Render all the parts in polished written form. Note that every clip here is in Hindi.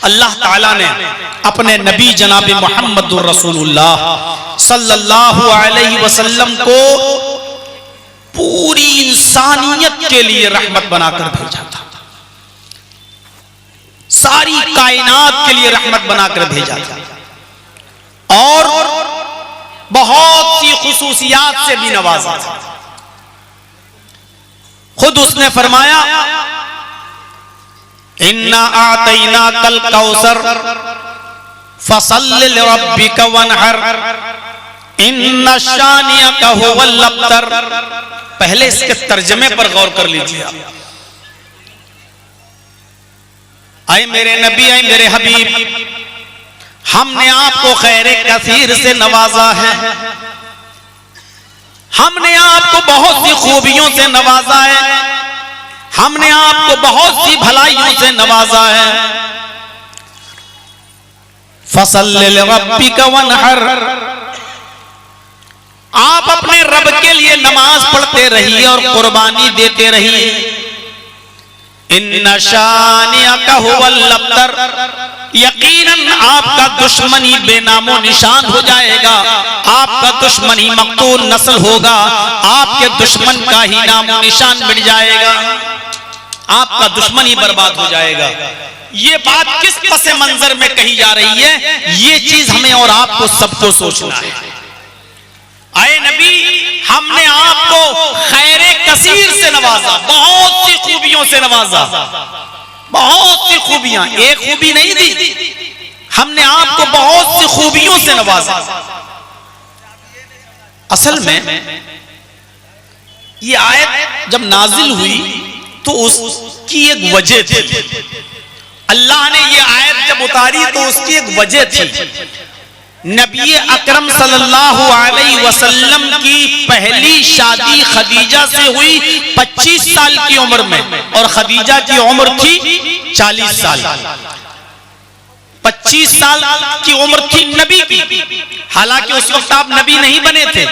अल्लाह ताला ने अपने नबी जनाब मोहम्मद रसूलुल्लाह सल्लल्लाहु अलैहि वसल्लम को पूरी इंसानियत के लिए रहमत बनाकर भेजा था, सारी कायनात के लिए रहमत बनाकर भेजा था और बहुत सी खुसूसियात से भी नवाजा था। खुद उसने फरमाया, इन्ना आतैना कल कौसर फसल्लि लिरब्बिका वनहर इन्ना शानियका हुवल अब्तर। पहले इसके तर्जमे पर गौर कर लीजिए। आए मेरे नबी, आए मेरे हबीब, हमने आपको खैर कसीर से नवाजा है, हमने आपको बहुत सी खूबियों से नवाजा है, हमने आपको बहुत सी भलाइयों से नवाजा है। फसल्लि लिरब्बिका वनहर, आप अपने रब के लिए नमाज पढ़ते रहिए और कुर्बानी देते रहिए। इन्ना शानियका हुवल अब्तर, यकीनन आपका दुश्मनी बेनामो निशान हो जाएगा, आपका दुश्मनी मकतूल नस्ल होगा, आपके दुश्मन का ही नामो निशान मिट जाएगा, आपका दुश्मन ही बर्बाद हो जाएगा। ये बात किस पसे मंजर में कही जा रही है, ये चीज हमें और आपको सबको सोचना है। आए नबी, हमने आपको खैरे कसीर से नवाजा, बहुत सी खूबियों से नवाजा, बहुत सी खूबियां, एक खूबी नहीं दी, हमने आपको बहुत सी खूबियों से नवाजा। असल में ये आयत जब नाजिल हुई तो उसकी एक वजह थी। अल्लाह ने ये आयत जब उतारी तो उसकी एक वजह थी। नबी अकरम सल्लल्लाहु अलैहि वसल्लम की पहली शादी खदीजा से हुई 25 साल की उम्र में, और खदीजा की उम्र थी 40 साल। 25 साल की उम्र थी नबी की, हालांकि उस वक्त आप नबी नहीं बने थे,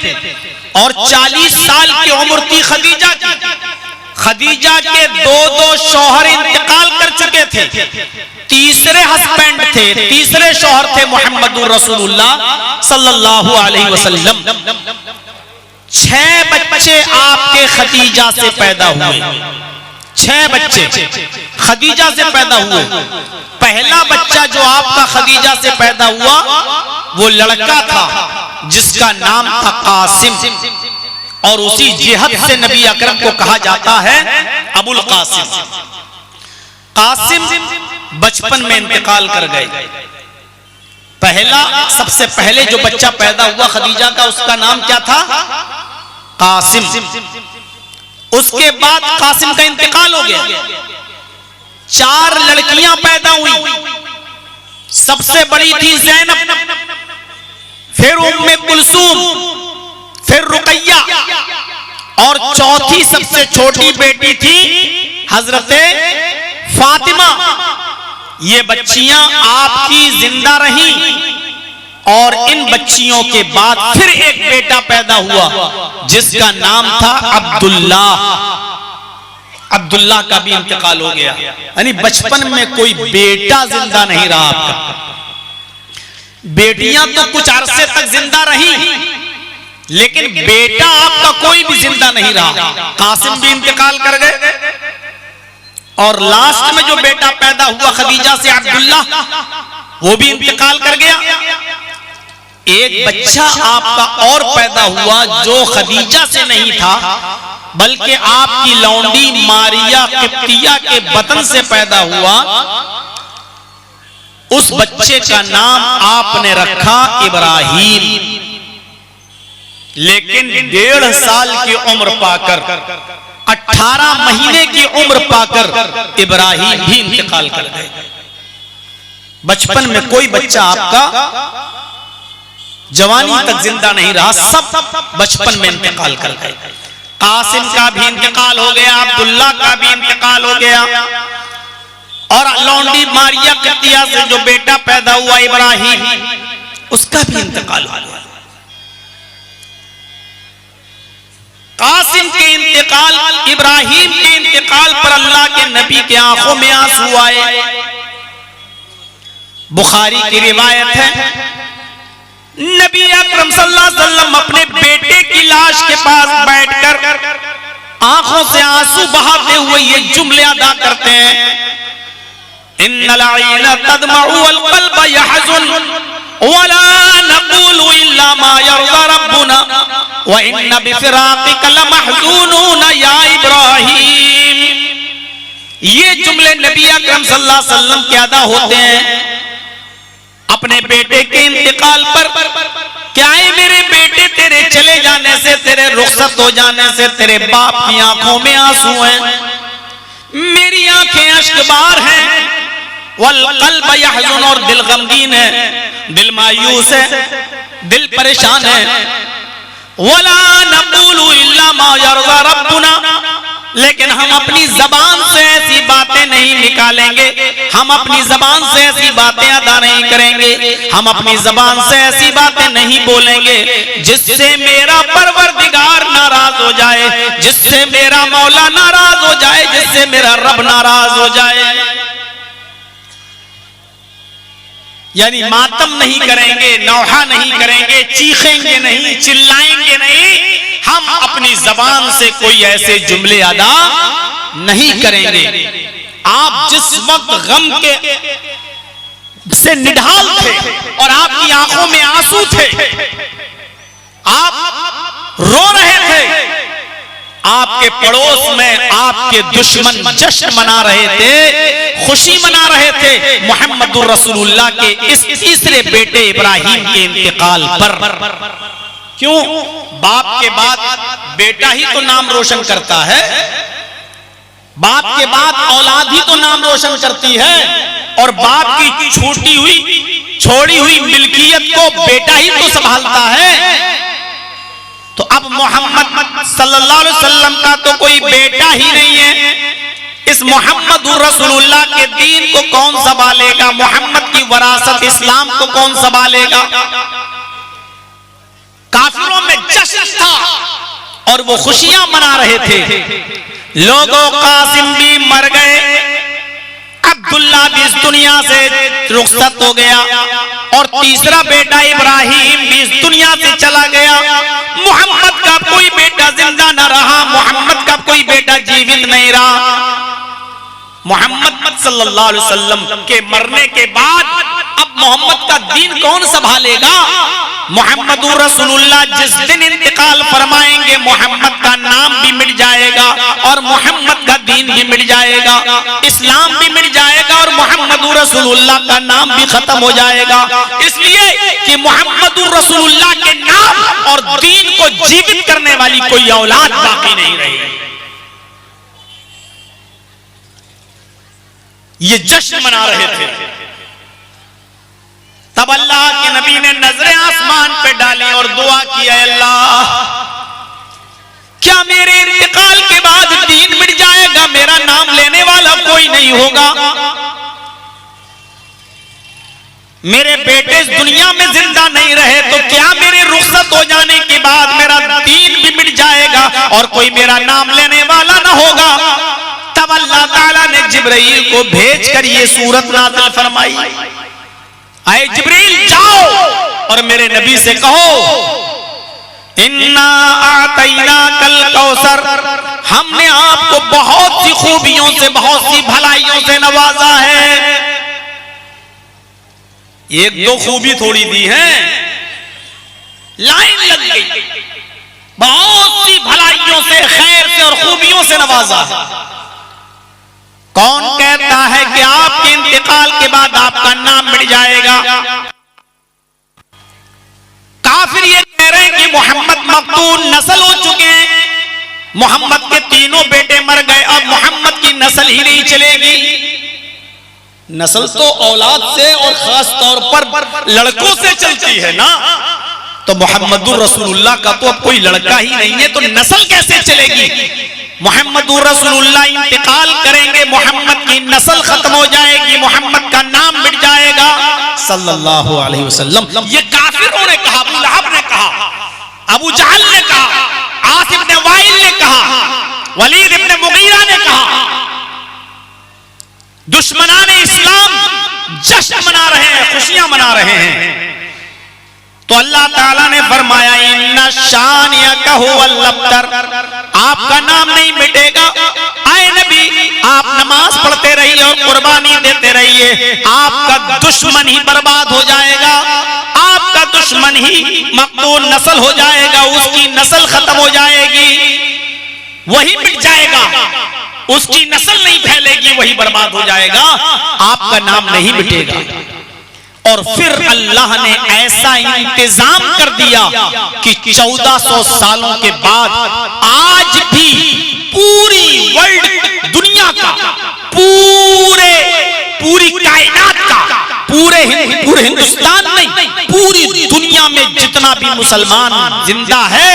और 40 साल की उम्र थी खदीजा की। खदीजा के दो शौहर इंतकाल कर चुके थे, तीसरे हस्बैंड थे, तीसरे शौहर थे मोहम्मदुर रसूलुल्लाह सल्लल्लाहु अलैहि वसल्लम। 6 बच्चे आपके खदीजा से पैदा हुए, 6 बच्चे खदीजा से पैदा हुए। पहला बच्चा जो आपका खदीजा से पैदा हुआ वो लड़का था जिसका नाम था कासिम, और उसी जिहद से नबी अकरम को कहा जाता है अबुल कासिम। कासिम बचपन में इंतकाल कर गए। पहला, सबसे पहले जो बच्चा पैदा हुआ खदीजा का, उसका नाम क्या था? कासिम। उसके बाद कासिम का इंतकाल हो गया, 4 लड़कियां पैदा हुई। सबसे बड़ी थी ज़ैनब, फिर उम्मे कुलसूम, फिर रुकैया, और चौथी सबसे छोटी बेटी थी हजरते फातिमा। ये बच्चियां आपकी जिंदा रहीं, और इन बच्चियों के बाद फिर एक बेटा पैदा हुआ जिसका नाम था अब्दुल्ला। अब्दुल्ला का भी इंतकाल हो गया, यानी बचपन में कोई बेटा जिंदा नहीं रहा आपका। बेटियां तो कुछ अरसे तक जिंदा रहीं, लेकिन बेटा आपका कोई भी जिंदा नहीं रहा। कासिम भी इंतकाल कर गए, और लास्ट में जो बेटा पैदा हुआ खदीजा से अब्दुल्ला, वो भी इंतकाल कर गया। एक बच्चा आपका और पैदा हुआ जो खदीजा से नहीं था, बल्कि आपकी लौंडी मारिया किप्तिया के बतन से पैदा हुआ। उस बच्चे का नाम आपने रखा इब्राहिम। लेकिन 1.5 साल की उम्र पाकर, 18 महीने की उम्र पाकर इब्राहिम भी इंतकाल कर गए। बचपन में कोई बच्चा आपका जवानी तक जिंदा नहीं रहा, सब बचपन में इंतकाल कर गए। कासिम का भी इंतकाल हो गया, अब्दुल्ला का भी इंतकाल हो गया, और लौंडी मारिया किप्तिया से जो बेटा पैदा हुआ इब्राहिम, उसका भी इंतकाल हो गया। कासिम के इंतकाल, इब्राहिम के इंतकाल पर अल्लाह के नबी के आंखों में आंसू आए। बुखारी की रिवायत है, नबी अकरम सल्लल्लाहु अलैहि वसल्लम अपने बेटे की लाश के पास बैठकर आंखों से आंसू बहाते हुए ये जुमले अदा करते हैं, इन्नल ऐना तदमउ वल क़ल्ब यहज़ुन वला नक़ूलु इल्ला मा यरज़ा रब्बुना व इन्ना बिफ़िराक़िका लमहज़ूनून या इब्राहीम। ये जुमले नबी अकरम सल्लल्लाहु अलैहि वसल्लम के अदा होते हैं अपने बेटे के इंतकाल पर। क्या है मेरे बेटे, तेरे चले जाने से, तेरे रुखसत हो जाने से तेरे बाप की आंखों में आंसू हैं, मेरी आंखें अश्कबार हैं, वल क़ल्ब यहज़ुन, और दिल गमगीन है, दिल मायूस है, दिल परेशान है। वला नक़ूलु इल्ला मा यरज़ा रब्बुना, लेकिन हम अपनी जबान से ऐसी बातें नहीं निकालेंगे, हम अपनी जबान से ऐसी बातें अदा नहीं करेंगे, हम अपनी जबान से ऐसी बातें नहीं बोलेंगे जिससे मेरा परवरदिगार नाराज हो जाए, जिससे मेरा मौला नाराज हो जाए, जिससे मेरा रब नाराज हो जाए। यानी मातम नहीं करेंगे, नौहा नहीं करेंगे, चीखेंगे नहीं, चिल्लाएंगे नहीं, हम अपनी जबान से कोई ऐसे जुमले अदा नहीं करेंगे। आप जिस वक्त गम के से निढाल थे और आपकी आंखों में आंसू थे, आप रो रहे थे, आपके पड़ोस में आपके दुश्मन जश्न मना रहे थे, खुशी मना रहे थे मोहम्मदुर रसूलुल्लाह के इस तीसरे बेटे इब्राहिम के इंतकाल पर। क्यों? बाप के बाद बेटा ही तो नाम रोशन करता है, बाप के बाद औलाद ही तो नाम रोशन करती है, और बाप की छोड़ी हुई मिल्कियत को बेटा ही तो संभालता है। तो अब मोहम्मद सल्लल्लाहु अलैहि वसल्लम का तो कोई बेटा ही नहीं है, इस मोहम्मदुर रसूलुल्लाह के दीन को कौन संभालेगा, मोहम्मद की वरासत इस्लाम को कौन संभालेगा। काफिरों में जश्न था और वो खुशियां मना रहे थे। लोगों, कासिम भी मर गए, अब्दुल्ला भी इस दुनिया से रुखसत हो गया, और तीसरा बेटा इब्राहिम भी इस दुनिया से चला गया। मोहम्मद का कोई बेटा जिंदा न रहा, मोहम्मद का कोई बेटा जीवित नहीं रहा। मोहम्मद सल्लल्लाहु अलैहि वसल्लम के मरने के बाद अब मोहम्मद का दीन कौन संभालेगा। मोहम्मदुर रसूलुल्लाह जिस दिन इंतकाल फरमाएंगे, मोहम्मद का नाम भी मिट जाएगा और मोहम्मद का दीन भी मिट जाएगा, इस्लाम भी मिट जाएगा और मोहम्मदुर रसूलुल्लाह का नाम भी खत्म हो जाएगा। इसलिए कि मोहम्मदुर रसूलुल्लाह के नाम और दीन को जीवित करने वाली कोई औलाद बाकी नहीं रही। ये जश्न मना रहे थे। तब अल्लाह के नबी ने नजरें आसमान पे डाली और दुआ की, अल्लाह क्या मेरे इंतकाल के बाद दीन मिट जाएगा, मेरा नाम लेने वाला कोई नहीं होगा, मेरे बेटे इस दुनिया में जिंदा नहीं रहे तो क्या मेरे रुखसत हो जाने के बाद मेरा दीन भी मिट जाएगा और कोई मेरा नाम लेने वाला ना होगा। तब अल्लाह ताला ने जिब्राइल को भेजकर ये सूरत नाज़िल फरमाई, आए जिब्रील जाओ और मेरे नबी से कहो, इन्ना आतैना कल कौसर, हमने आपको बहुत सी खूबियों से, बहुत सी भलाइयों से नवाजा है। एक दो खूबी थोड़ी दी है, लाइन लग गई, बहुत सी भलाइयों से, खैर से और खूबियों से नवाजा है। कौन कहता है कि आपके इंतकाल के बाद आपका नाम मिट जाएगा। काफिर ये कह रहे हैं कि मोहम्मद मकतूल नस्ल हो चुके हैं, मोहम्मद के तीनों बेटे मर गए, अब मोहम्मद की नस्ल ही नहीं चलेगी। नस्ल तो औलाद से और खास तौर पर लड़कों से चलती है ना, तो मोहम्मदुर रसूलुल्लाह का तो अब कोई लड़का ही नहीं है, तो नस्ल कैसे चलेगी। मोहम्मदुर रसूलुल्लाह इंतकाल करेंगे, मोहम्मद की नस्ल खत्म हो जाएगी, मोहम्मद का नाम मिट जाएगा सल्लल्लाहु अलैहि वसल्लम। ये काफिरों ने कहा, अबू लहब ने कहा, अबू जहल ने कहा, आस इब्न वाइल ने कहा, वलीद इब्न मुगीरा ने कहा, दुश्मनाने इस्लाम जश्न मना रहे हैं, खुशियां मना रहे हैं। तो अल्लाह ताला ने फरमाया इन्ना शानियका हुवल अब्तर, आपका नाम नहीं मिटेगा। आए नबी, आप नमाज पढ़ते रहिए और कुर्बानी देते रहिए, आपका दुश्मन ही बर्बाद हो जाएगा, आपका दुश्मन ही मकतूल नस्ल हो जाएगा, उसकी नस्ल खत्म हो जाएगी, वही मिट जाएगा, उसकी नस्ल नहीं फैलेगी, वही बर्बाद हो जाएगा, आपका नाम नहीं मिटेगा। और फिर अल्लाह ने ऐसा इंतजाम कर दिया कि 1400 सालों के बाद आज भी पूरी वर्ल्ड, दुनिया का, पूरी कायनात का, पूरे हिंदुस्तान नहीं, पूरी दुनिया में जितना भी मुसलमान जिंदा है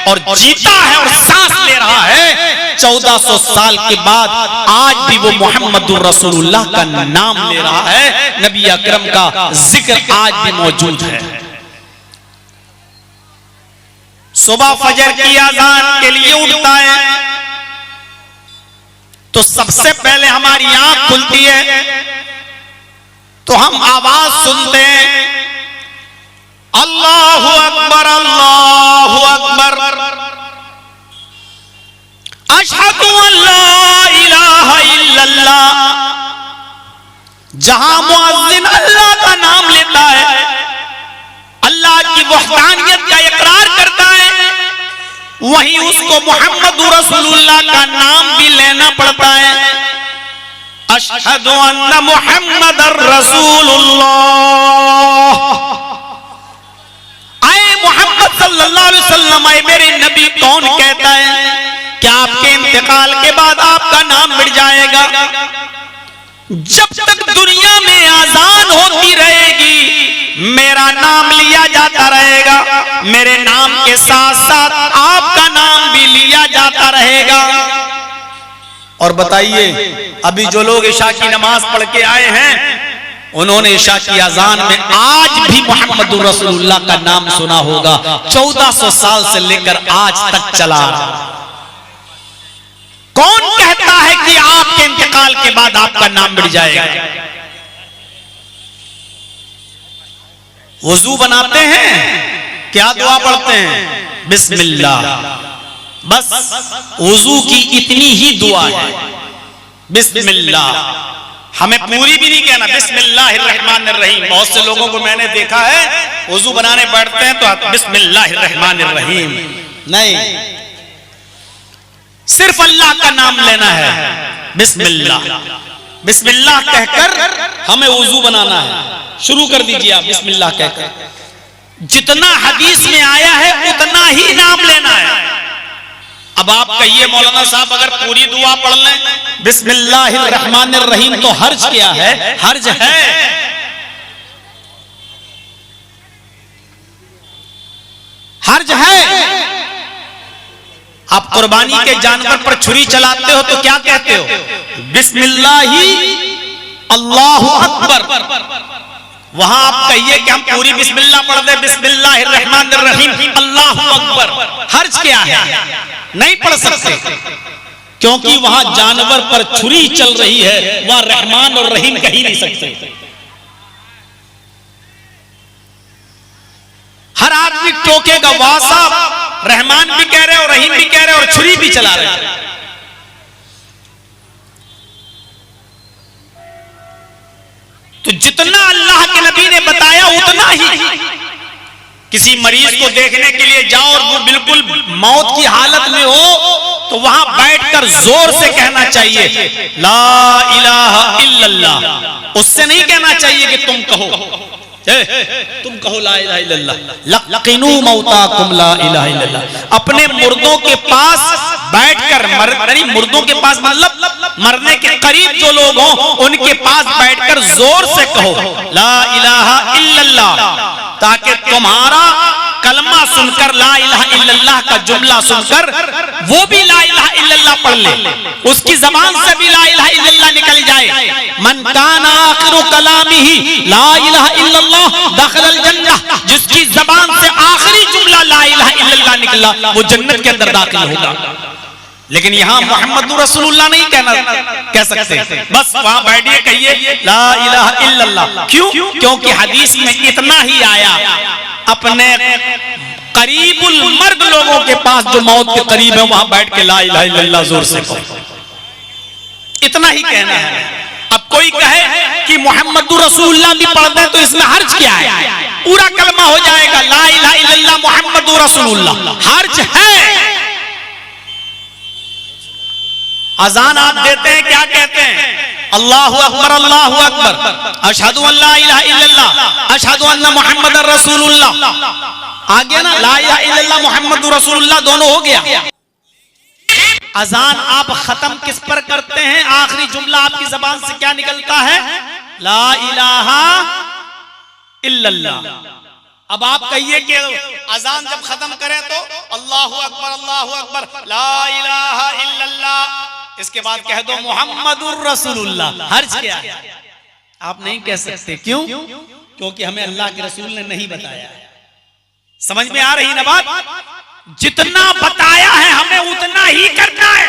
और जीता है और सांस ले रहा है, 1400 साल के बाद आज भी वो मोहम्मदुर रसूलुल्लाह का नाम ले रहा है, नबी अकरम का जिक्र आज भी मौजूद है। सुबह फजर की अजान के लिए उठता है तो सबसे पहले हमारी आंख खुलती है तो हम आवाज सुनते हैं अल्लाहु अकबर, अल्लाहु अकबर, अशहदु अल्ला इलाहा इल्लल्लाह। जहां मुअज्जिन अल्लाह का नाम लेता है, अल्लाह की वहदानियत का इकरार करता है, वहीं उसको मुहम्मदुर रसूलुल्लाह का नाम भी लेना पड़ता है। अशहदु अन्ना मुहम्मदर रसूलुल्लाह। आए मोहम्मद सल्लल्लाहु अलैहि वसल्लम, आए मेरे नबी, कौन कहता है कि आपके इंतकाल के बाद आपका नाम मिट जाएगा? जब तक दुनिया में आजान होती रहेगी मेरा नाम लिया जाता रहेगा, मेरे नाम के साथ साथ आपका नाम भी लिया जाता रहेगा। और बताइए, अभी जो लोग इशा की नमाज पढ़ के आए हैं उन्होंने इशा की अजान में आज भी मोहम्मदुर रसूलुल्लाह का नाम सुना होगा, 1400 साल से लेकर आज तक चला रहा। कौन कहता है कि आपके इंतकाल के बाद आपका नाम मिट जाएगा? वुजू बनाते हैं, क्या दुआ पढ़ते हैं? बिस्मिल्लाह। बस वुजू की इतनी ही दुआ है, बिस्मिल्लाह। हमें पूरी भी नहीं कहना, बिस्मिल्लाहिर्रहमानिर्रहीम। बहुत से लोगों को मैंने देखा है वुजू बनाने बैठते हैं तो बिस्मिल्लाहिर्रहमानिर्रहीम नहीं, सिर्फ अल्लाह का नाम लेना है, बिस्मिल्लाह। बिस्मिल्लाह कहकर हमें वुजू बनाना है। शुरू कर दीजिए आप बिस्मिल्लाह कहकर। जितना हदीस में आया है उतना ही नाम लेना है। अब आप कहिए मौलाना साहब अगर पूरी दुआ पढ़ लें बिस्मिल्लाहिर्रहमानिर्रहीम तो हर्ज क्या है? हर्ज है। हर्ज है। आप कुर्बानी के जानवर पर छुरी चलाते हो तो क्या कहते हो? बिस्मिल्लाही अल्लाहु अकबर। वहां आप कहिए कि हम पूरी बिस्मिल्लाह पढ़ दे, बिस्मिल्लाहिर्रहमानिर्रहीम अल्लाहु अकबर। हर्ज क्या है? नहीं पढ़ सकते क्योंकि वहां जानवर पर छुरी चल रही है, वहां रहमान और रहीम कह ही नहीं सकते। हर आदमी टोकेगा, वाह साहब रहमान भी कह रहे और रहीम भी कह रहे और छुरी भी चला रहे। तो जितना अल्लाह के नबी ने बताया उतना ही। किसी मरीज को देखने के लिए जाओ और वो बिल्कुल मौत की हालत में हो तो वहां बैठकर जोर से कहना चाहिए ला इलाहा इल्लल्लाह। उससे नहीं कहना चाहिए कि तुम कहो ला इलाहा इल्लल्लाह, लक़िनू मौताकुम ला इलाहा इल्लल्लाह। अपने मुर्दों के पास बैठकर, मुर्दों के पास मतलब मरने के करीब जो लोग हों उनके पास बैठकर जोर से कहो ला इलाहा इल्लल्लाह, ताकि तुम्हारा कलमा सुनकर, ला इलाहा इल्लल्लाह का जुमला सुनकर वो भी ला इलाहा इल्लल्लाह पढ़ ले, उसकी जबान से भी ला इलाहा इल्लल्लाह निकल जाए। मन काना आखिरु कलामिही ला इलाहा इल्लल्लाह दखलल जन्नह। जिसकी जबान से आखिरी जुमला ला इलाहा इल्लल्लाह निकला वो जन्नत के अंदर दाखिल होगा। लेकिन यहाँ मोहम्मद रसूलुल्लाह नहीं कह सकते, बस वहां बैठिए कहिए ला इलाहा इल्लल्लाह। क्यों? क्योंकि हदीस में इतना ही आया, अपने करीबुल मर्द लोगों के पास जो मौत के करीब है वहां बैठ के ला इलाहा इल्लल्लाह जोर से कहो, इतना ही कहना है। अब कोई कहे कि मोहम्मद रसूलुल्लाह भी पढ़ दे तो इसमें हर्ज क्या है? पूरा कलमा हो जाएगा ला इलाहा इल्लल्लाह मोहम्मद रसूलुल्लाह, हर्ज है। अजान आप देते हैं, क्या कहते हैं? अल्लाहु अकबर अल्लाहु अकबर, अशहदु अन ला इलाहा इल्लल्लाह, अशहदु अन्न मुहम्मदर रसूलुल्लाह। आ गया ना, ला इलाहा इल्लल्लाह मुहम्मद रसूलुल्लाह दोनों हो गया। अजान आप खत्म किस पर करते हैं? आखिरी जुमला आपकी जबान से क्या निकलता है? ला इलाहा इल्लल्लाह। अब आप कहिए कि अजान जब खत्म करें तो अल्लाहु अकबर ला इलाहा इल्लल्लाह, इसके बाद कह दो मुहम्मदुर रसूलुल्लाह, हर्ज क्या है? आप नहीं कह सकते। क्यों? क्योंकि हमें अल्लाह के रसूल ने नहीं बताया। समझ में आ रही ना बात? जितना बताया है हमें उतना ही करना है।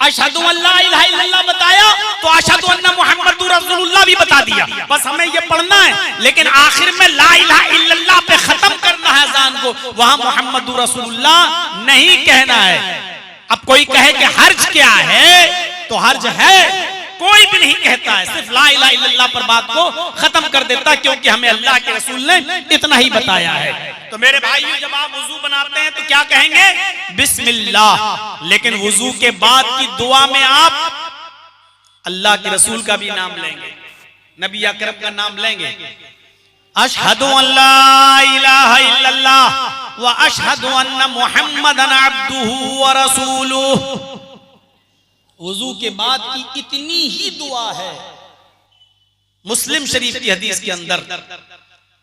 अशहदु अन ला इलाहा इल्लल्लाह बताया तो अशहदु अन्न मुहम्मदुर रसूलुल्लाह भी बता दिया, बस हमें ये पढ़ना है। लेकिन आखिर में ला इलाहा इल्लल्लाह पे खत्म करना है अज़ान को, वहां मुहम्मदुर रसूलुल्लाह नहीं कहना है। अब कोई कहे कि हर्ज क्या है, तो हर्ज है, कोई भी नहीं कहता है, सिर्फ ला इलाहा इल्लल्लाह पर बात को खत्म कर देता, क्योंकि हमें अल्लाह के रसूल ने इतना ही बताया है। तो मेरे भाइयों, जब आप वुजू बनाते हैं तो क्या कहेंगे? बिस्मिल्लाह। लेकिन वुजू के बाद की दुआ में आप अल्लाह के रसूल का भी नाम लेंगे, नबी अकरम का नाम लेंगे। अशहदु अन ला इलाहा इल्लल्लाह व अशहदु अन्न मुहम्मदन अब्दुहु व रसूलुहु। वुजू के बाद की इतनी ही दुआ है। मुस्लिम शरीफ की हदीस के अंदर,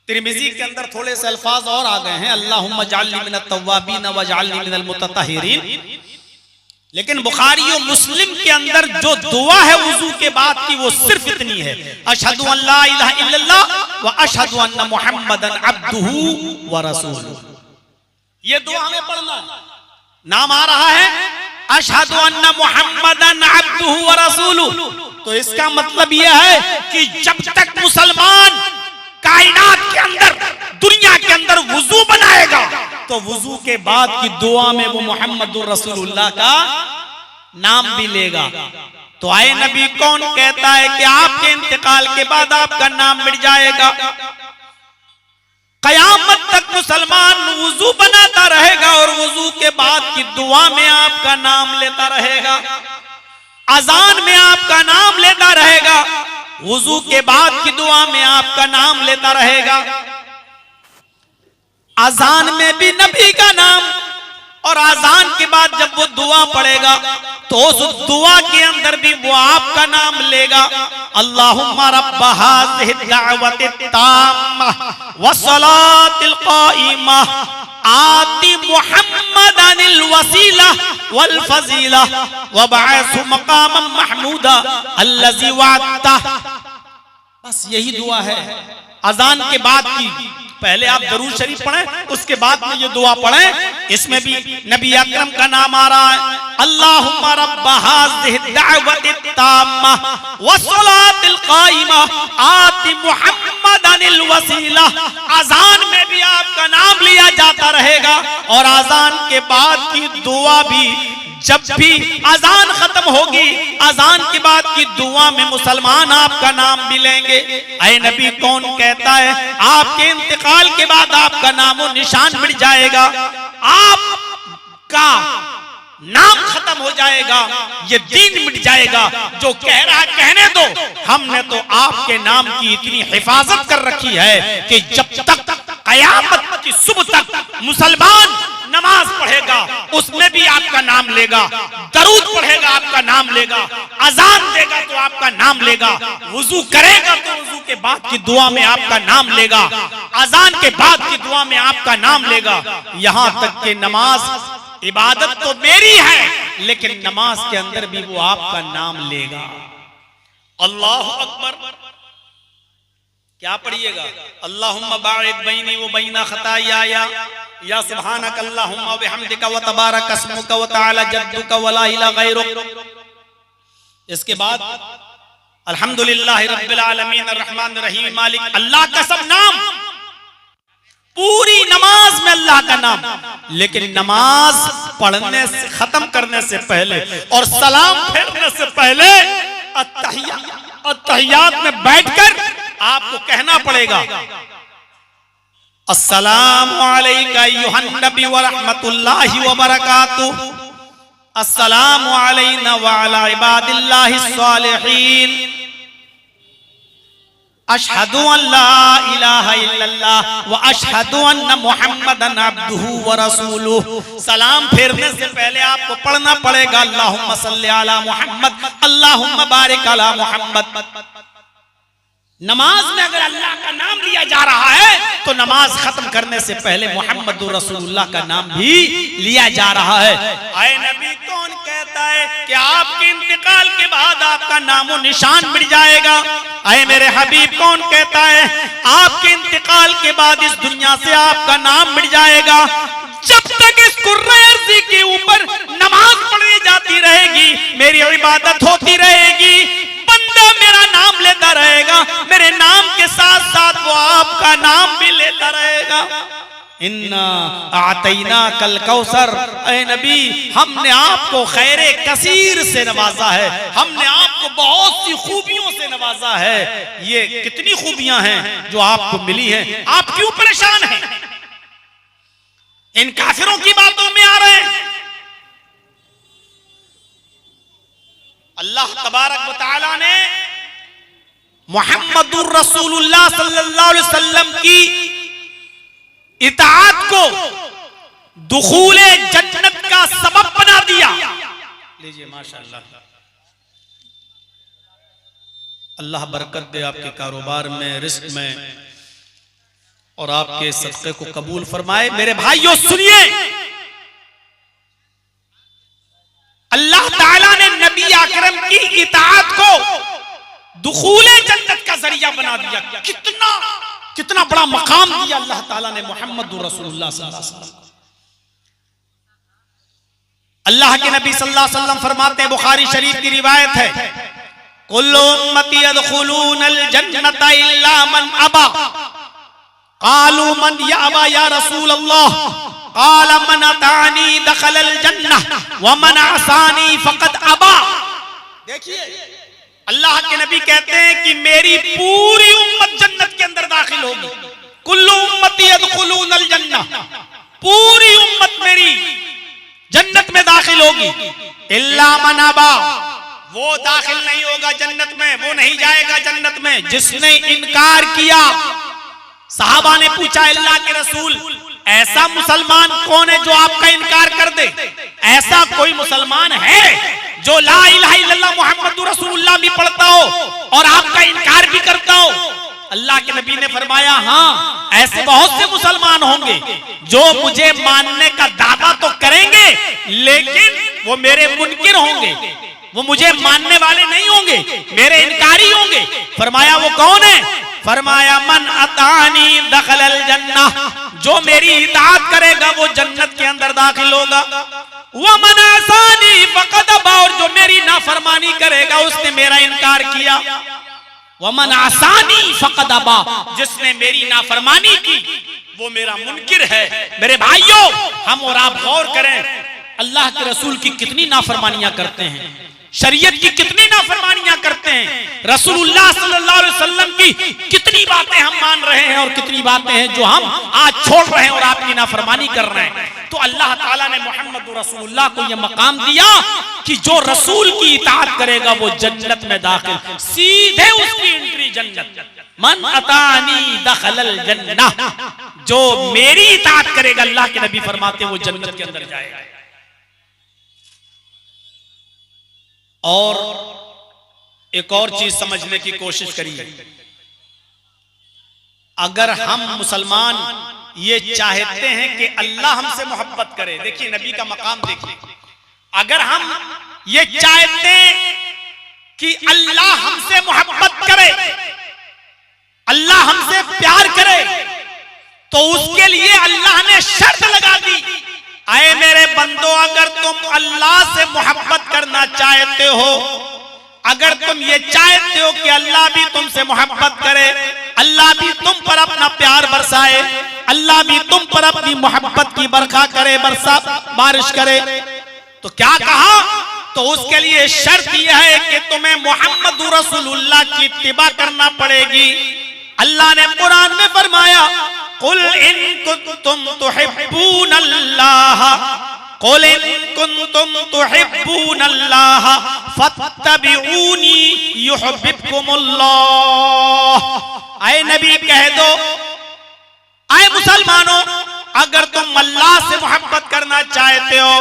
तिरमिजी के अंदर थोड़े से अल्फाज और आ गए हैं, अल्लाहुम्मा जअलनी मिनत तव्वाबीन व जअलनी मिनल मुतत्तहिरीन। लेकिन बुखारी और मुस्लिम के अंदर जो दुआ है वुजू के बाद की, वो सिर्फ इतनी है, अशहदु अन ला इलाहा इल्लल्लाह व अशहदु अन्न मुहम्मदन अब्दुहु व रसूलुहु। ये दुआ हमें पढ़ना। नाम आ रहा है अशहदु अन्न मुहम्मदन अब्दुहु व रसूलुहु, तो इसका मतलब यह है कि जब तक मुसलमान कायनात के अंदर, दुनिया के अंदर वुजू बनाएगा तो वुजू के बाद की दुआ में वो मुहम्मदुर रसूलुल्लाह का नाम भी लेगा। तो आए नबी कौन कहता है कि आपके इंतकाल के बाद आपका नाम मिट जाएगा? कयामत तक मुसलमान वुजू बनाता रहेगा और वुजू के बाद की दुआ में आपका नाम लेता रहेगा, अजान में आपका नाम लेता रहेगा, वुजू के बाद की दुआ में आपका नाम लेता रहेगा। अजान में भी नबी का नाम, और अजान के बाद जब वो दुआ पढ़ेगा तो उस दुआ के अंदर भी वो आपका नाम लेगा। अल्लाहुम्मा रब्बा हाज़िहि दावति ताम्मा व सलातिल क़ाइमा आति मुहम्मदनिल वसीला वल फजीला व बअसहु मक़ामम महमूदा अल्लज़ी वअदता। बस यही दुआ है अजान के बाद की। पहले आप दरूद शरीफ पढ़ें, उसके बाद में ये दुआ पढ़ें। इसमें भी नबी अकरम का नाम आ रहा है, अल्लाहुम्मा रब्बा हाज़िहि दावति ताम्मा व सलातिल क़ाइमा आति मुहम्मदनिल वसीला। अजान में भी आपका नाम लिया जाता रहेगा और अजान के बाद की दुआ भी, जब भी अजान खत्म होगी, अजान के बाद की दुआ में मुसलमान आपका नाम भी लेंगे। ऐ नबी कौन कहता है आपके इंतकाल के बाद आपका नामो निशान मिट जाएगा, आपका नाम खत्म हो जाएगा, ये दीन मिट जाएगा। जो कह रहा है कहने दो, हमने तो आपके नाम की इतनी हिफाजत कर रखी है कि जब तक कयामत की सुबह तक मुसलमान नमाज पढ़ेगा उसमें भी आपका नाम लेगा, दरूद पढ़ेगा आपका नाम लेगा, अजान देगा तो आपका नाम लेगा, वुजू करेगा तो वुजू के बाद की दुआ में आपका नाम लेगा, अजान के बाद की दुआ में आपका नाम लेगा। यहां तक कि नमाज इबादत तो मेरी है, लेकिन नमाज के अंदर भी वो आपका नाम लेगा। अल्लाहु अकबर। क्या पढ़िएगा? अल्लाहुम्मा बाइद बैनी व बैना खताया या सुब्हानक अल्लाहुम्मा व बिहम्दिका व तबारक अस्मुका व तआला जद्दुका व ला इलाहा गैरुक। इसके बाद अल्हम्दुलिल्लाहि रब्बिल आलमीन अर्रहमानिर रहीम मालिक, अल्लाह का सब नाम, पूरी नमाज में अल्लाह का नाम। लेकिन नमाज पढ़ने से, खत्म करने से पहले और सलाम फेरने से पहले अत्तहियात में बैठकर आपको कहना पड़ेगा अस्सलामु अलैका अय्युहन नबी व रहमतुल्लाहि व बरकातुहू, अस्सलामु अलैना व अला इबादिल्लाहिस सालिहीन, अशहदु अल्ला इलाहा इल्लल्लाह व अशहदु अन्ना मुहम्मदन अब्दुहु व रसूलुहु। सलाम फेरने से पहले आपको पढ़ना पड़ेगा अल्लाहुम्मा सल्ली अला मुहम्मद, अल्लाहुम्मा बारिक अला मुहम्मद। नमाज में अगर अल्लाह का नाम लिया जा रहा है तो नमाज खत्म करने से पहले मुहम्मदुर रसूलुल्लाह का नाम भी लिया जा रहा है। आए नबी, कौन कहता है कि आपके इंतकाल के बाद आपका नामो निशान मिट जाएगा? आए मेरे हबीब, कौन कहता है आपके इंतकाल के बाद इस दुनिया से आपका नाम मिट जाएगा? जब तक इस कुर्रे अर्ज़ी के ऊपर नमाज पढ़ी जाती रहेगी, मेरी इबादत होती रहेगी, बंदा मेरा नाम लेता रहेगा, मेरे नाम के साथ साथ वो आपका नाम भी लेता रहेगा। इन्ना आतैना कल कौसर, ऐ नबी, हमने आपको खैरे कसीर से नवाजा है, हमने आपको बहुत सी खूबियों से नवाजा है। ये कितनी खूबियां हैं जो आपको मिली हैं, आप क्यों परेशान हैं? इन काफिरों की बातों में आ रहे हैं। अल्लाह तबारक व तआला ने मुहम्मदुर रसूलुल्लाह सल्लल्लाहु अलैहि वसल्लम की इताअत को दुखूले जन्नत का सबब बना दिया। लीजिए, माशाअल्लाह, अल्लाह बरकत दे आपके कारोबार में, रिस्क में, और आपके सदक़े को कबूल फरमाए। मेरे भाइयों सुनिए, अल्लाह ताला ने नबी अकरम की इताअत को दुखूले जन्नत का जरिया बना दिया। कितना कितना बड़ा मकाम दिया अल्लाह ताला ने मुहम्मदुर रसूलुल्लाह सल्लल्लाहु अलैहि वसल्लम। अल्लाह के नबी सल्लल्लाहु अलैहि वसल्लम फरमाते हैं, बुखारी शरीफ की रिवायत है, कुल्लु उम्मती यदखुलूनल जन्नता इल्ला मन अबा, क़ालू मन या अबा या रसूल अल्लाह, क़ाल मन अतानी दखलल जन्नह व मन असानी फ़क़द अबा। देखिए, अल्लाह के नबी कहते हैं कि मेरी पूरी उम्मत जन्नत के अंदर दाखिल होगी। कुल्लु उम्मती यदखुलूनल जन्नह, पूरी उम्मत मेरी जन्नत में दाखिल होगी, इल्ला मन अबा, वो दाखिल नहीं होगा जन्नत में, वो नहीं जाएगा जन्नत में जिसने इनकार किया। सहाबा ने पूछा, अल्लाह के रसूल, ऐसा मुसलमान कौन है जो आपका इनकार कर दे? ऐसा कोई मुसलमान है जो ला इलाहा इल्लल्लाह मुहम्मदुर रसूलुल्लाह भी पढ़ता हो और आपका इनकार भी करता हो? अल्लाह के नबी ने फरमाया, हाँ, ऐसे बहुत से मुसलमान होंगे जो मुझे मानने का दावा तो करेंगे लेकिन वो मेरे मुनकिर होंगे, वो मुझे मानने वाले नहीं होंगे, मेरे इनकारी होंगे। फरमाया, वो कौन है? फरमाया, मन अतानी दखलल जन्नह, जो मेरी इताअत करेगा वो जन्नत के अंदर दाखिल होगा। व मन असानी फ़क़द अबा, और जो मेरी नाफरमानी करेगा उसने मेरा इनकार किया। व मन असानी फ़क़द अबा, जिसने मेरी नाफरमानी की वो मेरा मुनकिर है। मेरे भाइयों, हम और आप गौर करें, अल्लाह के रसूल की कितनी नाफरमानियां करते हैं, शरीयत की कितनी नाफरमानियां करते हैं, रसूलुल्लाह सल्लल्लाहु अलैहि वसल्लम की कितनी बातें हम मान रहे हैं और कितनी बातें हैं जो हम आज छोड़ रहे हैं और आपकी नाफरमानी कर रहे हैं। तो अल्लाह ताला ने मुहम्मद रसूलुल्लाह को यह मकाम दिया कि जो रसूल की इताअत करेगा वो जन्नत में दाखिल, सीधे उसकी एंट्री जन्नत। मन अतानी दखलल जन्नह, जो मेरी इताअत करेगा, अल्लाह के नबी फरमाते वो जन्नत के अंदर जाएगा। और एक और चीज समझने की कोशिश करिए, अगर हम मुसलमान ये चाहते हैं कि अल्लाह हमसे मोहब्बत करे, देखिए नबी का मकाम देखिए, अगर हम ये चाहते हैं कि अल्लाह हमसे मोहब्बत करे, अल्लाह प्यार करे तो उसके लिए अल्लाह ने शर्त लगा दी, आए मेरे बंदो, अगर तुम अल्लाह से मोहब्बत करना चाहते हो, अगर तुम ये चाहते हो कि अल्लाह भी तुमसे मोहब्बत करे, अल्लाह भी तुम पर अपना प्यार बरसाए, अल्लाह भी तुम पर अपनी मोहब्बत की बरखा करे, बारिश करे, तो क्या कहा? तो उसके लिए शर्त यह है कि तुम्हें मोहम्मद रसूलुल्लाह की इत्तिबा करना पड़ेगी। अल्लाह ने कुरान में फरमाया, कुल इन कुंतुम तुहिब्बूनल्लाह, कुल इन कुंतुम तुहिब्बूनल्लाह फत्तबिऊनी युहिब्बुकुमुल्लाह। आए नबी कह दो, आए मुसलमानों, अगर तुम अल्लाह से मोहब्बत करना चाहते हो,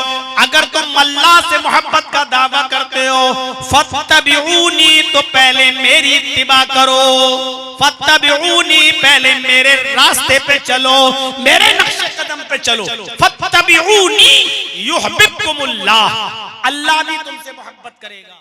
अगर तुम अल्लाह से मोहब्बत का दावा करते हो, फत्तबिऊनी, तो पहले मेरी इत्तिबा करो, फत्तबिऊनी, पहले मेरे रास्ते पे चलो, मेरे नक्शे कदम पे चलो, फत्तबिऊनी युहिब्बुकुमुल्लाह, अल्लाह भी तुमसे मोहब्बत करेगा।